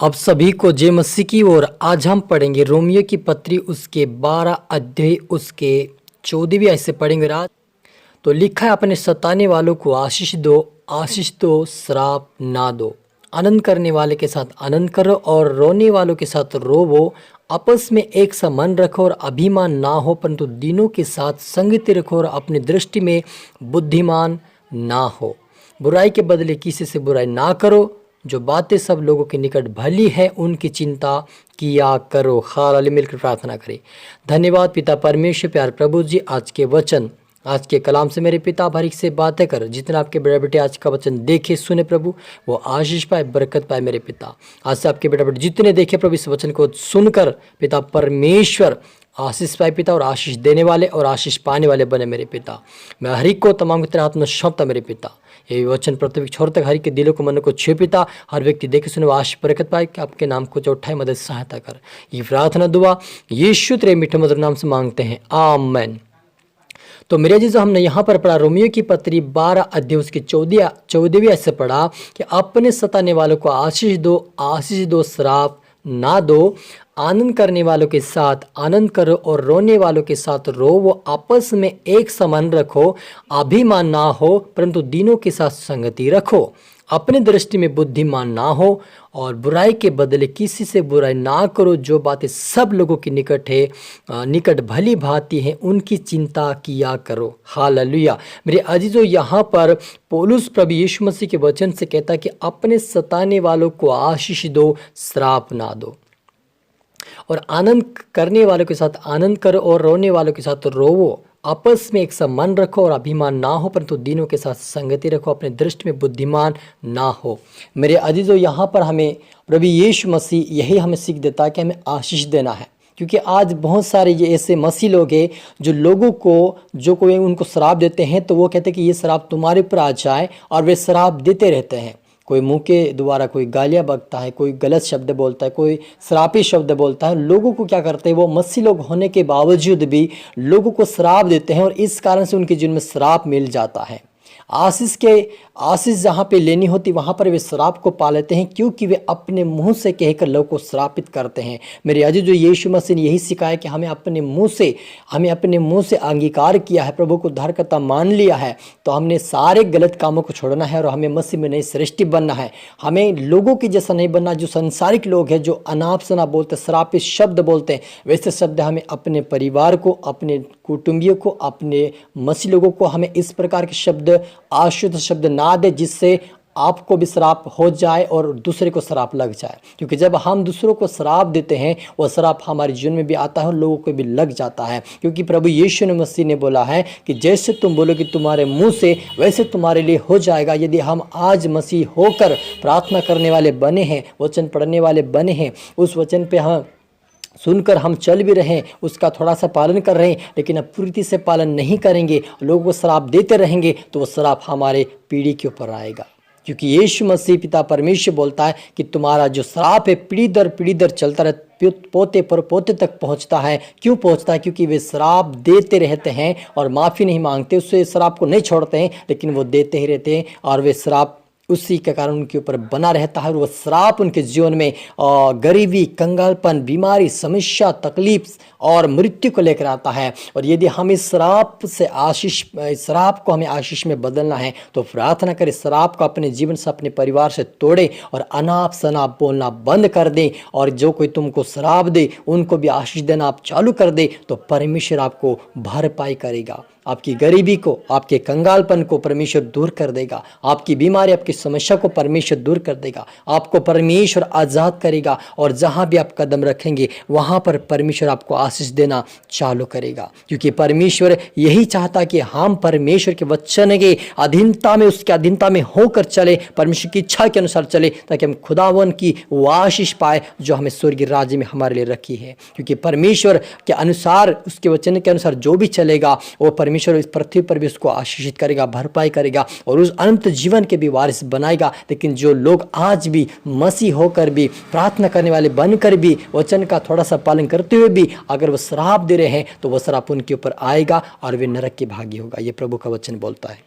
अब सभी को जय मसीह की ओर। आज हम पढ़ेंगे रोमियो की पत्री उसके 12 अध्याय उसके 14वीं आयत से पढ़ेंगे। रात तो लिखा है, अपने सताने वालों को आशीष दो, श्राप ना दो। आनंद करने वाले के साथ आनंद करो और रोने वालों के साथ रोवो। आपस में एक सा मन रखो और अभिमान ना हो, परंतु दिनों के साथ संगति रखो और अपनी दृष्टि में बुद्धिमान ना हो। बुराई के बदले किसी से बुराई ना करो। जो बातें सब लोगों के निकट भली है उनकी चिंता किया करो। हालेलुया। मिलकर प्रार्थना करें। धन्यवाद पिता परमेश्वर, प्यार प्रभु जी, आज के वचन, आज के कलाम से मेरे पिता बारीक से बातें कर। जितना आपके बेटा बेटे आज का वचन देखे सुने प्रभु, वो आशीष पाए, बरकत पाए मेरे पिता। आज से आपके बेटा बेटे जितने देखे प्रभु, इस वचन को सुनकर पिता परमेश्वर आशीष पाए पिता, और आशीष देने वाले और आशीष पाने वाले बने मेरे पिता। मैं हर एक को तमाम की तरह हाथ में सौंपता मेरे पिता। ये वचन प्रत्येक छोर तक हर एक के दिलों को मन को छू पिता। हर व्यक्ति देखे सुने आशीष बरकत पाए कि आपके नाम को जो उठाए मदद सहायता कर। ये प्रार्थना दुआ यीशु तेरे मीठे मधुर नाम से मांगते हैं, आमीन। तो मेरे जी, जो हमने यहाँ पर पढ़ा रोमियो की पत्री 12 अध्याय उसकी 14वीं आयत से पढ़ा कि अपने सताने वालों को आशीष दो, श्राप ना दो। आनंद करने वालों के साथ आनंद करो और रोने वालों के साथ रो। वो आपस में एक समान रखो, अभिमान ना हो, परंतु दिनों के साथ संगति रखो। अपने दृष्टि में बुद्धिमान ना हो और बुराई के बदले किसी से बुराई ना करो। जो बातें सब लोगों के निकट भली भांति हैं उनकी चिंता किया करो। हालेलुया। मेरे अजीजों, यहाँ पर पौलुस प्रभु यीशु मसीह के वचन से कहता है कि अपने सताने वालों को आशीष दो, श्राप ना दो। और आनंद करने वालों के साथ आनंद करो और रोने वालों के साथ रोवो। आपस में एक सा मन रखो और अभिमान ना हो, परंतु दिनों के साथ संगति रखो। अपने दृष्टि में बुद्धिमान ना हो। मेरे अजीजों, यहाँ पर हमें प्रभु यीशु मसीह यही हमें सीख देता है कि हमें आशीष देना है। क्योंकि आज बहुत सारे ये ऐसे मसीह लोग हैं जो लोगों को, जो कोई उनको शराब देते हैं तो वो कहते हैं कि ये शराब तुम्हारे ऊपर आ जाए, और वे शराब देते रहते हैं। कोई मुंह के द्वारा कोई गालियाँ बकता है, कोई गलत शब्द बोलता है, कोई श्रापी शब्द बोलता है। लोगों को क्या करते हैं, वो मसीह लोग होने के बावजूद भी लोगों को श्राप देते हैं, और इस कारण से उनके जीवन में श्राप मिल जाता है। आशीष जहाँ पे लेनी होती वहाँ पर वे श्राप को पा लेते हैं, क्योंकि वे अपने मुंह से कहकर लोगों को श्रापित करते हैं। मेरे अजीज, जो यीशु मसीह ने यही सिखाया कि हमें अपने मुंह से अंगीकार किया है, प्रभु को उद्धारकर्ता मान लिया है, तो हमने सारे गलत कामों को छोड़ना है और हमें मसीह में नई सृष्टि बनना है। हमें लोगों की जैसा नहीं बनना जो संसारिक लोग हैं, जो अनाप शनाप बोलते, श्रापित शब्द बोलते हैं। वैसे शब्द हमें अपने परिवार को, अपने कुटुंबियों को, अपने मसीह लोगों को हमें इस प्रकार के शब्द, अशुद्ध शब्द ना दे जिससे आपको भी श्राप हो जाए और दूसरे को श्राप लग जाए। क्योंकि जब हम दूसरों को श्राप देते हैं, वो श्राप हमारे जीवन में भी आता है और लोगों को भी लग जाता है। क्योंकि प्रभु यीशु मसीह ने बोला है कि जैसे तुम बोलोगे तुम्हारे मुंह से, वैसे तुम्हारे लिए हो जाएगा। यदि हम आज मसीह होकर प्रार्थना करने वाले बने हैं, वचन पढ़ने वाले बने हैं, उस वचन पे हम सुनकर हम चल भी रहें, उसका थोड़ा सा पालन कर रहे हैं, लेकिन अब पूरी से पालन नहीं करेंगे, लोगों को श्राप देते रहेंगे, तो वो श्राप हमारे पीढ़ी के ऊपर आएगा। क्योंकि यीशु मसीह पिता परमेश्वर बोलता है कि तुम्हारा जो श्राप है पीढ़ी दर चलता रहता, पोते पर पोते तक पहुंचता है। क्यों पहुंचता है? क्योंकि वे श्राप देते रहते हैं और माफ़ी नहीं मांगते, उससे श्राप को नहीं छोड़ते हैं, लेकिन वो देते ही रहते हैं, और वे श्राप उसी के कारण उनके ऊपर बना रहता है। और वो श्राप उनके जीवन में गरीबी, कंगालपन, बीमारी, समस्या, तकलीफ और मृत्यु को लेकर आता है। और यदि हम इस श्राप को हमें आशीष में बदलना है, तो प्रार्थना करें, श्राप को अपने जीवन से, अपने परिवार से तोड़े और अनाप शनाप बोलना बंद कर दें। और जो कोई तुमको श्राप दे उनको भी आशीष देना आप चालू कर दे, तो परमेश्वर आपको भरपाई करेगा। आपकी गरीबी को, आपके कंगालपन को परमेश्वर दूर कर देगा। आपकी बीमारी, आपकी समस्या को परमेश्वर दूर कर देगा। आपको परमेश्वर आज़ाद करेगा, और जहाँ भी आप कदम रखेंगे वहाँ पर परमेश्वर आपको आशीष देना चालू करेगा। क्योंकि परमेश्वर यही चाहता कि हम परमेश्वर के वचन के अधीनता में, उसके अधीनता में होकर चले, परमेश्वर की इच्छा के अनुसार चले, ताकि हम खुदावन की वो आशीष पाए जो हमें स्वर्गीय राज्य में हमारे लिए रखी है। क्योंकि परमेश्वर के अनुसार, उसके वचन के अनुसार जो भी चलेगा, वो परमेश्वर इस पृथ्वी पर भी उसको आशीषित करेगा, भरपाई करेगा और उस अनंत जीवन के भी वारिस बनाएगा। लेकिन जो लोग आज भी मसीह होकर भी, प्रार्थना करने वाले बनकर भी, वचन का थोड़ा सा पालन करते हुए भी अगर वो श्राप दे रहे हैं, तो वो श्राप उनके ऊपर आएगा और वे नरक के भागी होगा। ये प्रभु का वचन बोलता है।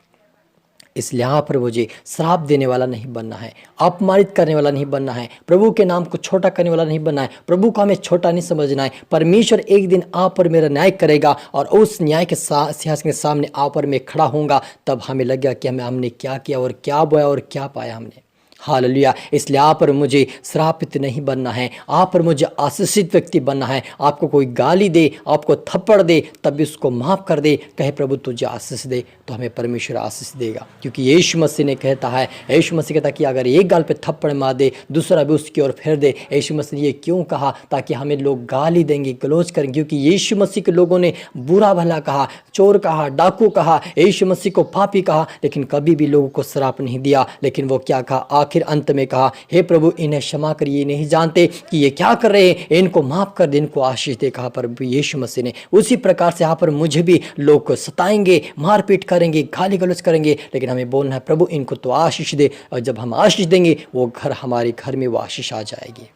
इसलिए यहाँ पर मुझे श्राप देने वाला नहीं बनना है, अपमानित करने वाला नहीं बनना है, प्रभु के नाम को छोटा करने वाला नहीं बनना है, प्रभु को हमें छोटा नहीं समझना है। परमेश्वर एक दिन आप पर मेरा न्याय करेगा और उस न्याय के सिंहासन के सामने आप पर मैं खड़ा होऊंगा। तब हमें लगेगा कि हमने क्या किया और क्या बोया और क्या पाया हमने। हालेलुया। इसलिए आप पर मुझे श्रापित नहीं बनना है, आप पर मुझे आशीषित व्यक्ति बनना है। आपको कोई गाली दे, आपको थप्पड़ दे, तब भी उसको माफ़ कर दे, कहे प्रभु तुझे आशीष दे, तो हमें परमेश्वर आशीष देगा। क्योंकि यीशु मसीह ने कहता है, यीशु मसीह कहता कि अगर एक गाल पे थप्पड़ मार दे, दूसरा भी उसकी ओर फेर दे। यीशु मसीह ने ये क्यों कहा? ताकि हमें लोग गाली देंगे, गलौज करेंगे। क्योंकि यीशु मसीह के लोगों ने बुरा भला कहा, चोर कहा, डाकू कहा, यीशु मसीह को पापी कहा, लेकिन कभी भी लोगों को श्राप नहीं दिया। लेकिन वो क्या कहा? आखिर अंत में कहा, हे प्रभु इन्हें क्षमा करिए, नहीं जानते कि ये क्या कर रहे हैं, इनको माफ कर दे, इनको आशीष दे, कहा प्रभु यीशु मसीह ने। उसी प्रकार से यहाँ पर मुझे भी लोग सताएंगे, मारपीट करेंगे, गाली गलौज करेंगे, लेकिन हमें बोलना है प्रभु इनको तो आशीष दे। और जब हम आशीष देंगे, वो घर हमारे घर में वो आशीष आ जाएगी।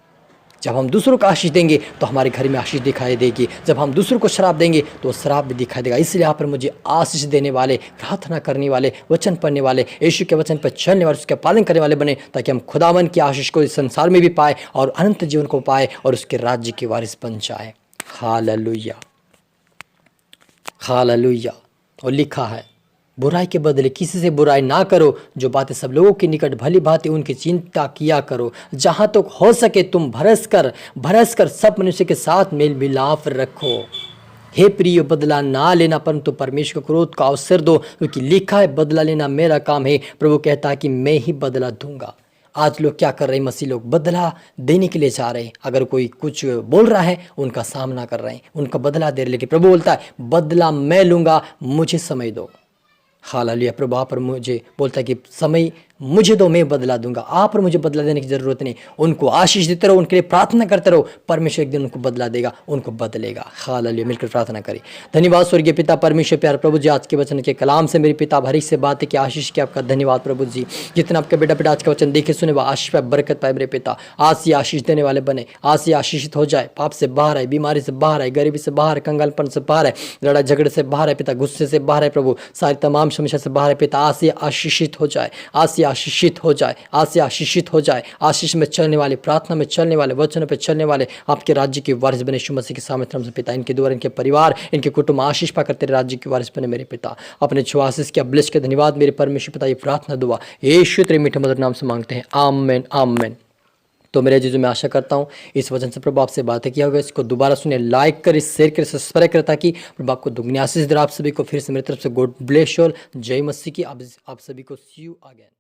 जब हम दूसरों को आशीष देंगे तो हमारे घर में आशीष दिखाई देगी। जब हम दूसरों को श्राप देंगे तो श्राप भी दिखाई देगा। इसलिए यहाँ पर मुझे आशीष देने वाले, प्रार्थना करने वाले, वचन पढ़ने वाले, यीशु के वचन पर चलने वाले, उसके पालन करने वाले बने, ताकि हम खुदावन की आशीष को इस संसार में भी पाए और अनंत जीवन को पाए और उसके राज्य के वारिस बन जाए। Hallelujah, hallelujah. और लिखा है, बुराई के बदले किसी से बुराई ना करो, जो बातें सब लोगों के निकट भली बातें उनकी चिंता किया करो। जहाँ तक तो हो सके तुम भरस कर सब मनुष्य के साथ मेल मिलाप रखो। हे प्रिय, बदला ना लेना परंतु परमेश्वर को क्रोध का अवसर दो, क्योंकि लिखा है बदला लेना मेरा काम है, प्रभु कहता है कि मैं ही बदला दूंगा। आज लोग क्या कर रहे हैं? मसीह लोग बदला देने के लिए जा रहे हैं। अगर कोई कुछ बोल रहा है, उनका सामना कर रहे हैं, उनका बदला दे रहे। लेकिन प्रभु बोलता है बदला मैं लूंगा, मुझे समय दो। हालेलुया। प्रभु आप पर मुझे बोलता है कि समय मुझे दो, मैं बदला दूंगा। आप पर मुझे बदला देने की जरूरत नहीं। उनको आशीष देते रहो, उनके लिए प्रार्थना करते रहो, परमेश्वर एक दिन उनको बदला देगा, उनको बदलेगा। हालेलुया। मिलकर प्रार्थना करें। धन्यवाद स्वर्गीय पिता परमेश्वर प्यार प्रभु जी, आज के वचन के कलाम से मेरे पिता भरी से बातें की आशीष की आपका धन्यवाद प्रभु जी। जितना आपके बेटा आज का वचन देखे सुने वह आशीष पाए, बरकत पाए मेरे पिता। आज से आशीष देने वाले बने, आज से आशीषित हो जाए। पाप से बाहर आए, बीमारी से बाहर आए, गरीबी से बाहर, कंगालपन से बाहर है, लड़ाई झगड़े से बाहर है पिता, गुस्से से बाहर है प्रभु, सारी तमाम समस्या से बाहर है पिता। आज से आशीषित हो जाए, आज से आशीषित हो जाए, आज से आशीषित हो जाए। आशीष में चलने वाले, प्रार्थना में चलने वाले, वचनों पे चलने वाले, आपके राज्य के वारिस बने यीशु मसीह के सामर्थ्य से पिता। इनके द्वारा इनके परिवार, इनके कुटुंब आशीष पाकर तेरे राज्य के वारिस बने मेरे पिता। अपने छुआ आशीष के ब्लेस के धन्यवाद मेरे परमेश्वर पिता। ये प्रार्थना दुआ यीशु तेरे मीठे मधुर नाम से मांगते हैं, आमीन आमीन। तो मेरे जीजू, मैं आशा करता हूँ इस वचन से प्रभु आपसे बातें किया होगा। इसको दोबारा सुने, लाइक करें, शेयर करें, सब्सक्राइब करें, ताकि प्रभु आपको दुगनी आशीष दे। आप सभी को फिर से मेरी तरफ से गॉड ब्लेस यू ऑल। जय मसीह की। आप सभी को सी यू अगेन।